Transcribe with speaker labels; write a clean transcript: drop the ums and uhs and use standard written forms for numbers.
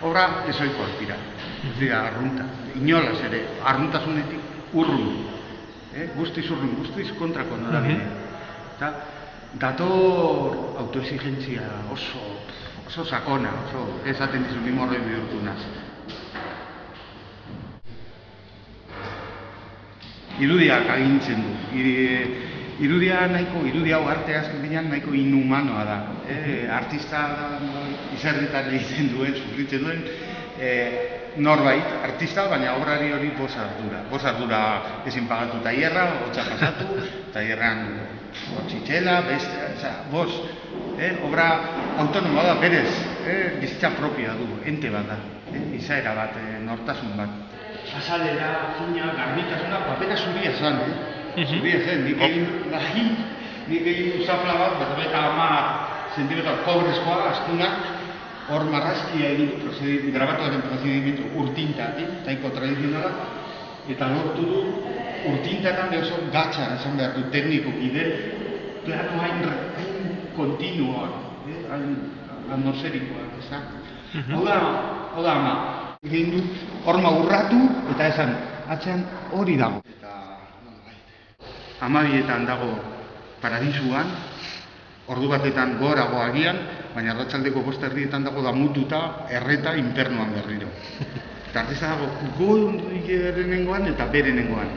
Speaker 1: obra ezoikoak dira. Ez dira arrunta. Inolaz ere, arruntasunetik urrun. Guztiz urrun, guztiz kontrako norabide. Eta dator autoexigentzia oso sakona, oso esaten dizu ni morroi bihurtu naz. Irudiak agintzen du. Irudia hau arte azkenean nahiko inhumanoa da. Artista izerritan egiten duen, sufritzen duen, norbait, artista, baina obrari hori bost ardura ezin pagatu taierra, hotza pasatu, taierran txitxela, beste, bost. Obra autonomoa da, berez, bizitza propioa du, ente bat da, izaera bat, nortasun bat. Azalera, fina, garbitasuna, papera zuria zan, zuria zen, nik egin zafla bat, eta 10 zentimetro kobrezkoa, astunak, hor marrazkia egin, grabatuaren procedimentu urtintatik, taiko tradizionala, eta lortu du, urtintakan oso gatsa esan behar du teknikoki den, plano hain kontinuoa, atmosferikoa, ezak. Hau da ama, egin du, horma urratu, eta esan, atzean hori dago. Amabietan dago paradisuan, ordu batetan gorago agian, baina arratsaldeko 5:00 dago damututa erreta infernuan berriro. Eta artista dago goirenengoan eta berenengoan.